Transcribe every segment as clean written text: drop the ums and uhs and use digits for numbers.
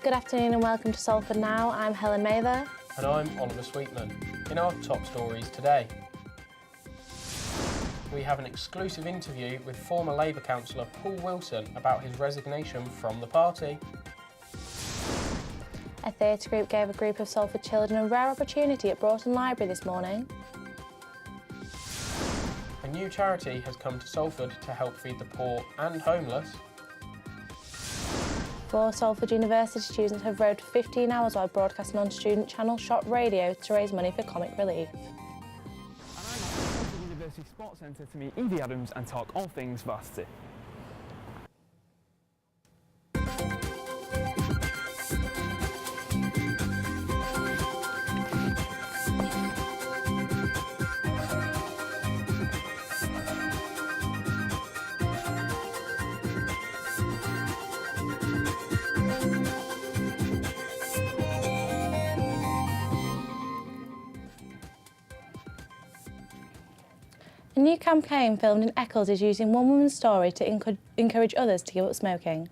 Good afternoon and welcome to Salford Now. I'm Helen Mather. And I'm Oliver Sweetman. In our top stories today, we have an exclusive interview with former Labour councillor Paul Wilson about his resignation from the party. A theatre group gave a group of Salford children a rare opportunity at Broughton Library this morning. A new charity has come to Salford to help feed the poor and homeless. 4 Salford University students have rowed for 15 hours while broadcasting on student channel Shot Radio to raise money for comic relief. And I'm at the Salford University Sports Centre to meet Evie Adams and talk all things varsity. A new campaign filmed in Eccles is using one woman's story to encourage others to give up smoking.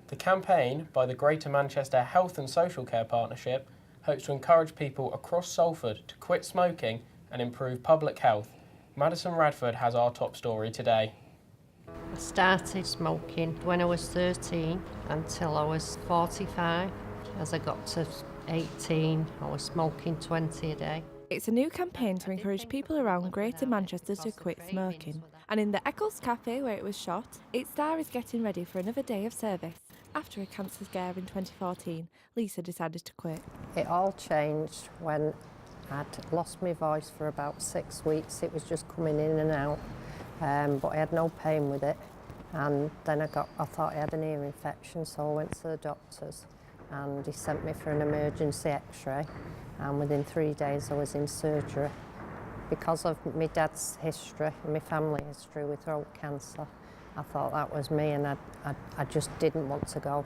The campaign, by the Greater Manchester Health and Social Care Partnership, hopes to encourage people across Salford to quit smoking and improve public health. Madison Radford has our top story today. I started smoking when I was 13 until I was 45. As I got to 18, I was smoking 20 a day. It's a new campaign to encourage people around Greater Manchester to quit smoking. And in the Eccles Cafe where it was shot, its star is getting ready for another day of service. After a cancer scare in 2014, Lisa decided to quit. It all changed when I'd lost my voice for about 6 weeks. It was just coming in and out, but I had no pain with it. And then I thought I had an ear infection, so I went to the doctors and he sent me for an emergency x-ray. And within 3 days I was in surgery. Because of my dad's history, my family history with throat cancer, I thought that was me, and I just didn't want to go.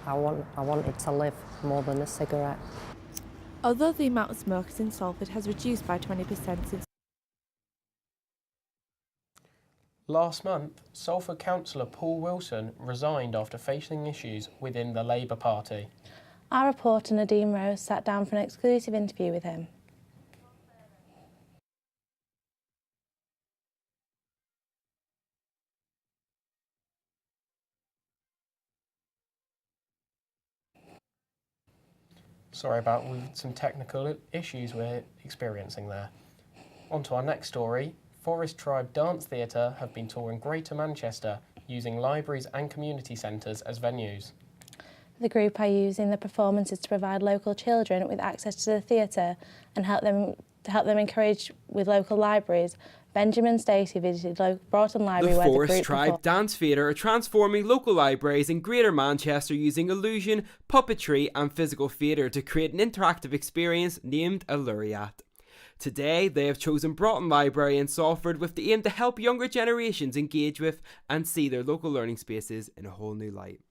I wanted to live more than a cigarette. Although the amount of smokers in Salford has reduced by 20% since Last month, Salford councillor Paul Wilson resigned after facing issues within the Labour Party. Our reporter Nadine Rose sat down for an exclusive interview with him. Sorry about some technical issues we're experiencing there. On to our next story. Forest Tribe Dance Theatre have been touring Greater Manchester using libraries and community centres as venues. The group are using the performances to provide local children with access to the theatre and help them encourage with local libraries, Benjamin and Stacey visited Broughton Library The where the Forest group Tribe Dance Theatre are transforming local libraries in Greater Manchester using illusion, puppetry and physical theatre to create an interactive experience named a Laureate. Today, they have chosen Broughton Library in Salford with the aim to help younger generations engage with and see their local learning spaces in a whole new light.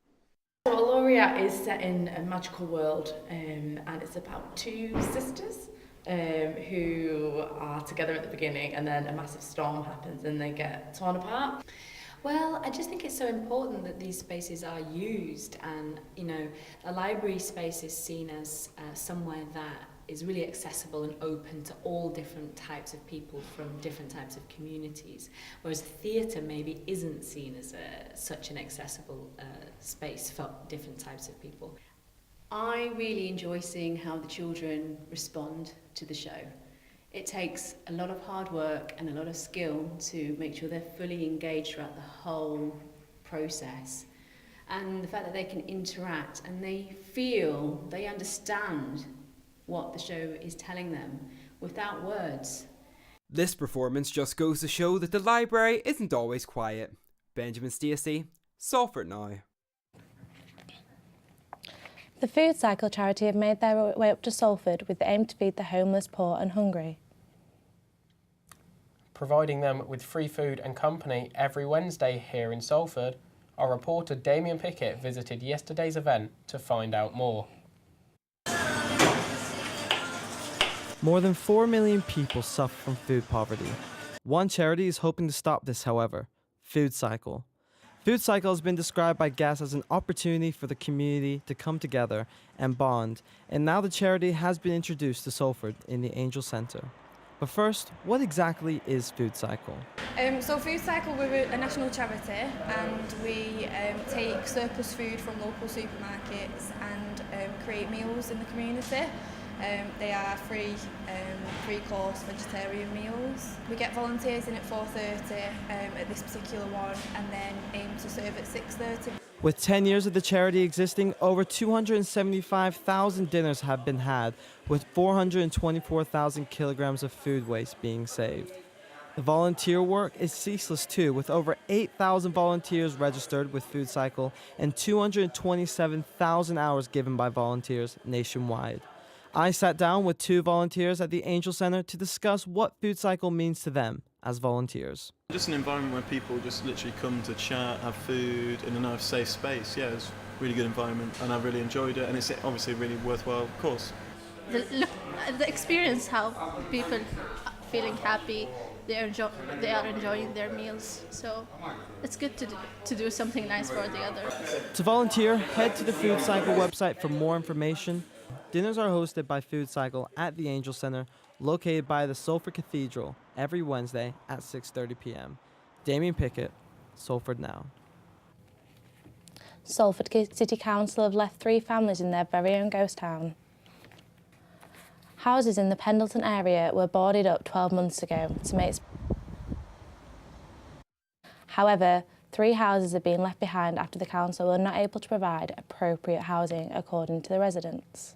So a Laureate is set in a magical world, and it's about two sisters who are together at the beginning, and then a massive storm happens and they get torn apart. Well, I just think it's so important that these spaces are used, and a library space is seen as somewhere that is really accessible and open to all different types of people from different types of communities, whereas a theatre maybe isn't seen as such an accessible space for different types of people. I really enjoy seeing how the children respond to the show. It takes a lot of hard work and a lot of skill to make sure they're fully engaged throughout the whole process. And the fact that they can interact and they understand what the show is telling them without words. This performance just goes to show that the library isn't always quiet. Benjamin Stacey, Salford Now. The Food Cycle charity have made their way up to Salford with the aim to feed the homeless, poor and hungry. Providing them with free food and company every Wednesday here in Salford, our reporter Damien Pickett visited yesterday's event to find out more. More than 4 million people suffer from food poverty. One charity is hoping to stop this, however, Food Cycle. Food Cycle has been described by guests as an opportunity for the community to come together and bond, and now the charity has been introduced to Salford in the Angel Centre. But first, what exactly is Food Cycle? So Food Cycle, we're a national charity, and we take surplus food from local supermarkets and create meals in the community. They are free course vegetarian meals. We get volunteers in at 4:30 at this particular one, and then aim to serve at 6:30. With 10 years of the charity existing, over 275,000 dinners have been had, with 424,000 kilograms of food waste being saved. The volunteer work is ceaseless too, with over 8,000 volunteers registered with Food Cycle and 227,000 hours given by volunteers nationwide. I sat down with two volunteers at the Angel Centre to discuss what Food Cycle means to them as volunteers. Just an environment where people just literally come to chat, have food in a nice safe space. Yeah, it's a really good environment and I really enjoyed it, and it's obviously a really worthwhile course. The experience, how people feeling happy, they are enjoying their meals, so it's good to do something nice for the other. To volunteer, head to the Food Cycle website for more information. Dinners are hosted by Food Cycle at the Angel Centre, located by the Salford Cathedral, every Wednesday at 6:30 p.m. Damien Pickett, Salford Now. Salford City Council have left 3 families in their very own ghost town. Houses in the Pendleton area were boarded up 12 months ago to make. However, 3 houses have been left behind after the council were not able to provide appropriate housing according to the residents.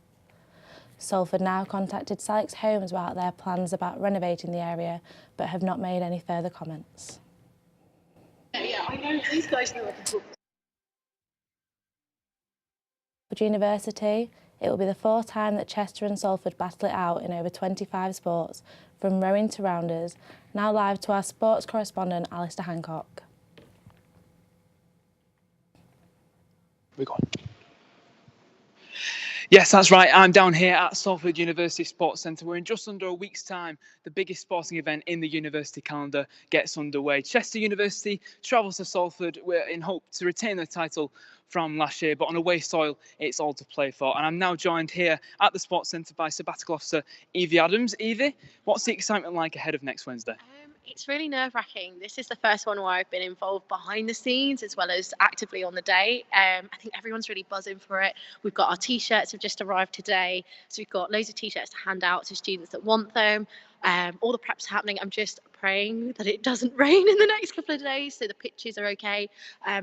Salford Now contacted Sykes Homes about their plans about renovating the area, but have not made any further comments. Yeah, I know these guys know what to talk. For University, it will be the 4th time that Chester and Salford battle it out in over 25 sports, from rowing to rounders. Now live to our sports correspondent, Alistair Hancock. We're gone. Yes, that's right. I'm down here at Salford University Sports Centre, where in just under a week's time, the biggest sporting event in the university calendar gets underway. Chester University travels to Salford in hope to retain their title from last year, but on away soil, it's all to play for. And I'm now joined here at the Sports Centre by Sabbatical Officer Evie Adams. Evie, what's the excitement like ahead of next Wednesday? It's really nerve-wracking. This is the first one where I've been involved behind the scenes as well as actively on the day. I think everyone's really buzzing for it. We've got our T-shirts have just arrived today. So we've got loads of T-shirts to hand out to students that want them. All the prep's happening. I'm just praying that it doesn't rain in the next couple of days, so the pitches are okay.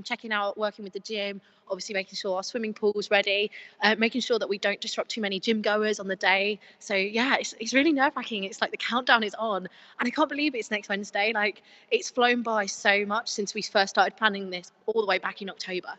Checking out, working with the gym, obviously making sure our swimming pool's ready, making sure that we don't disrupt too many gym goers on the day. So yeah, it's really nerve-wracking. It's like the countdown is on, and I can't believe it's next Wednesday. Like, it's flown by so much since we first started planning this all the way back in October.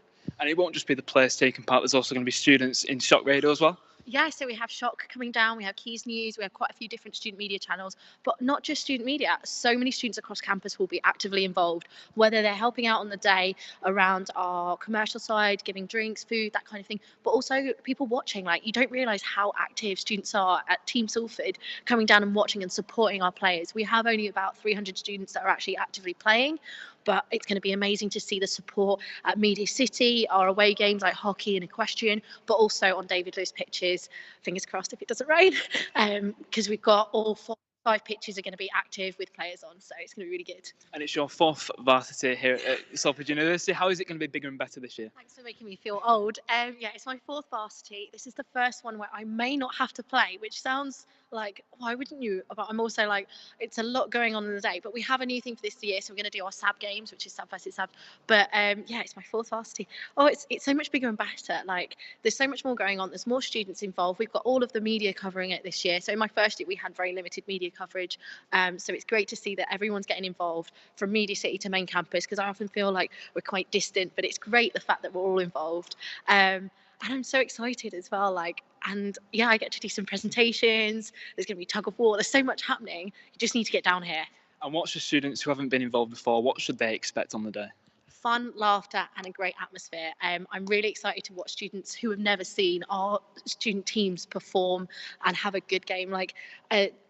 And it won't just be the players taking part, there's also going to be students in Shock Radio as well. Yeah, so we have Shock coming down, we have Keys News, we have quite a few different student media channels, but not just student media. So many students across campus will be actively involved, whether they're helping out on the day around our commercial side, giving drinks, food, that kind of thing, but also people watching. Like, you don't realise how active students are at Team Salford, coming down and watching and supporting our players. We have only about 300 students that are actually actively playing, but it's going to be amazing to see the support at Media City, our away games like hockey and equestrian, but also on David Lewis pitches, fingers crossed if it doesn't rain, because we've got all 5 pitches are going to be active with players on, so it's going to be really good. And it's your 4th varsity here at Salford University. How is it going to be bigger and better this year? Thanks for making me feel old. Yeah, it's my 4th varsity. This is the first one where I may not have to play, which sounds like, why wouldn't you? But I'm also like, it's a lot going on in the day. But we have a new thing for this year, so we're going to do our SAB games, which is SAB versus SAB. But yeah, it's my 4th varsity. Oh, it's so much bigger and better. Like, there's so much more going on. There's more students involved. We've got all of the media covering it this year. So in my first year, we had very limited media coverage. So it's great to see that everyone's getting involved from Media City to main campus, because I often feel like we're quite distant, but it's great the fact that we're all involved. And I'm so excited as well. Like, and yeah, I get to do some presentations. There's going to be tug of war. There's so much happening. You just need to get down here. And what's the students who haven't been involved before, what should they expect on the day? Fun, laughter, and a great atmosphere. I'm really excited to watch students who have never seen our student teams perform and have a good game. Like,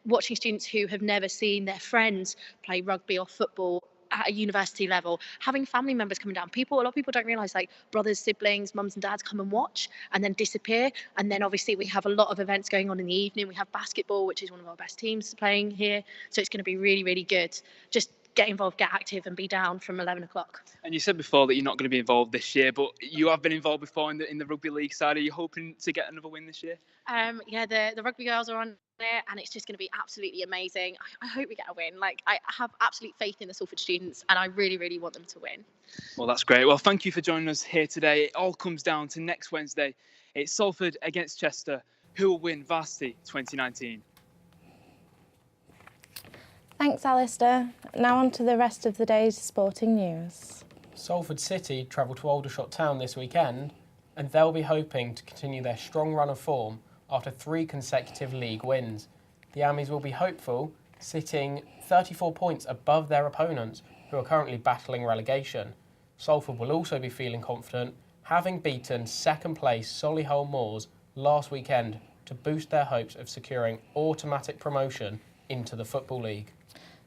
watching students who have never seen their friends play rugby or football at a university level, having family members coming down. A lot of people don't realise, like, brothers, siblings, mums and dads come and watch and then disappear. And then obviously we have a lot of events going on in the evening. We have basketball, which is one of our best teams playing here. So it's going to be really, really good. Just get involved, get active, and be down from 11 o'clock. And you said before that you're not going to be involved this year, but you have been involved before in the rugby league side. Are you hoping to get another win this year? Yeah, the rugby girls are on there, and it's just going to be absolutely amazing. I hope we get a win. Like, I have absolute faith in the Salford students, and I really, really want them to win. Well, that's great. Well, thank you for joining us here today. It all comes down to next Wednesday. It's Salford against Chester. Who will win Varsity 2019? Thanks, Alistair. Now on to the rest of the day's sporting news. Salford City travel to Aldershot Town this weekend, and they'll be hoping to continue their strong run of form after 3 consecutive league wins. The Ammies will be hopeful, sitting 34 points above their opponents, who are currently battling relegation. Salford will also be feeling confident, having beaten second place Solihull Moors last weekend to boost their hopes of securing automatic promotion into the Football League.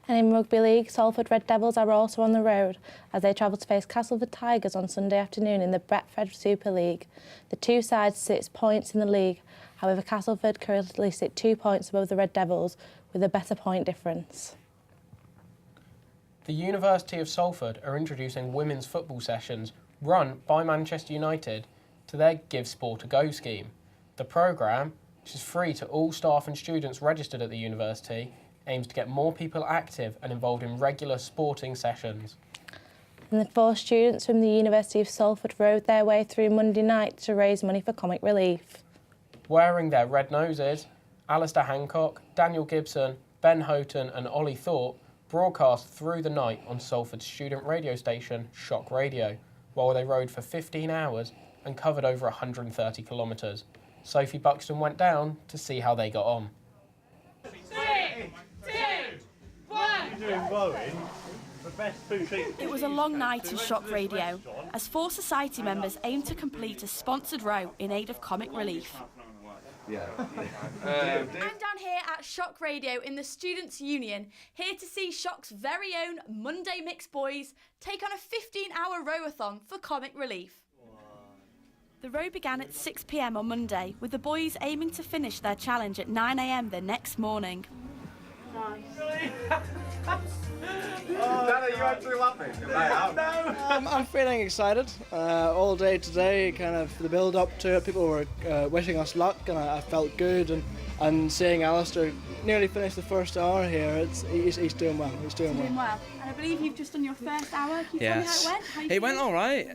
And in Rugby League, Salford Red Devils are also on the road as they travel to face Castleford Tigers on Sunday afternoon in the Betfred Super League. The two sides sit points in the league. However, Castleford currently sit 2 points above the Red Devils with a better point difference. The University of Salford are introducing women's football sessions run by Manchester United to their Give Sport a Go scheme. The programme, which is free to all staff and students registered at the university, aims to get more people active and involved in regular sporting sessions. And the 4 students from the University of Salford rode their way through Monday night to raise money for comic relief. Wearing their red noses, Alistair Hancock, Daniel Gibson, Ben Houghton and Ollie Thorpe broadcast through the night on Salford's student radio station, Shock Radio, while they rode for 15 hours and covered over 130 kilometres. Sophie Buxton went down to see how they got on. 3, 2, 1. It was a long night in Shock Radio, as 4 society members aimed to complete a sponsored row in aid of comic relief. I'm down here at Shock Radio in the Students' Union, here to see Shock's very own Monday Mix boys take on a 15-hour rowathon for comic relief. The row began at 6 p.m. on Monday, with the boys aiming to finish their challenge at 9 a.m. the next morning. on. I'm feeling excited all day today. Kind of the build up to it, people were wishing us luck, and I felt good. And seeing Alistair nearly finish the first hour here, he's doing well. He's doing well. And I believe you've just done your first hour. Can you tell me how it went? How you It went feeling? all right.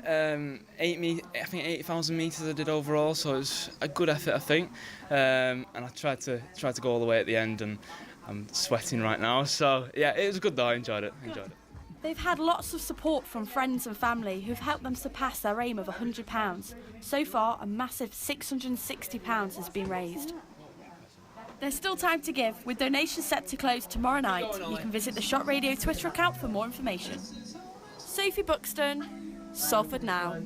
I think 8,000 metres I did overall, so it was a good effort, I think. And I tried to go all the way at the end, and I'm sweating right now. So yeah, it was good though. I enjoyed it. They've had lots of support from friends and family who've helped them surpass their aim of £100. So far, a massive £660 has been raised. There's still time to give, with donations set to close tomorrow night. You can visit the Shock Radio Twitter account for more information. Sophie Buxton, Salford Now.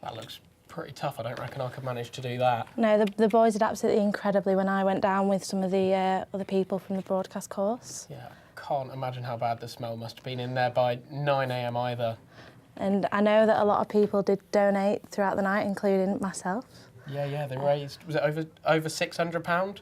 That looks pretty tough. I don't reckon I could manage to do that. No, the boys did absolutely incredibly when I went down with some of the other people from the broadcast course. Yeah, can't imagine how bad the smell must have been in there by 9 a.m. either. And I know that a lot of people did donate throughout the night, including myself. Yeah, they raised, was it over £600?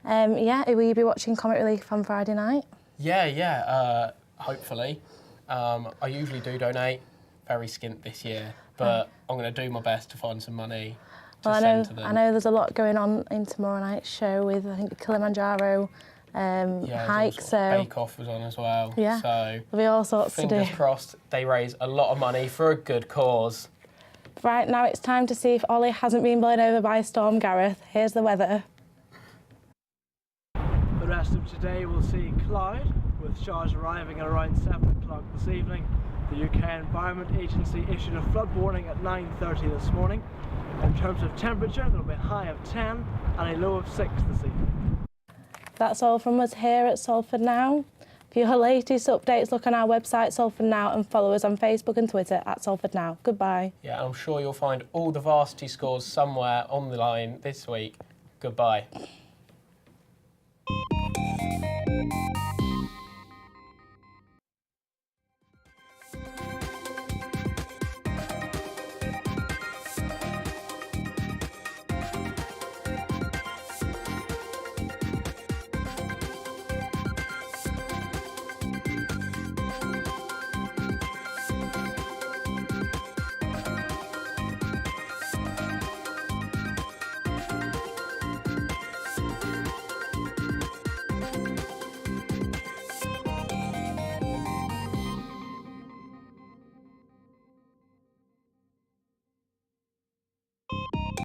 Yeah, will you be watching Comic Relief on Friday night? Yeah, hopefully. I usually do donate, very skint this year, but I'm going to do my best to find some money to send to them. I know there's a lot going on in tomorrow night's show with, I think, the Kilimanjaro hike. So Bake Off was on as well. Yeah, so there'll be all sorts to do. Fingers crossed they raise a lot of money for a good cause. Right, now it's time to see if Ollie hasn't been blown over by a storm, Gareth. Here's the weather. The rest of today we'll see cloud, with showers arriving at around 7 o'clock this evening. The UK Environment Agency issued a flood warning at 9:30 this morning. In terms of temperature, there'll be a high of 10 and a low of 6 this evening. That's all from us here at Salford Now. For your latest updates, look on our website, Salford Now, and follow us on Facebook and Twitter at Salford Now. Goodbye. Yeah, I'm sure you'll find all the varsity scores somewhere on the line this week. Goodbye.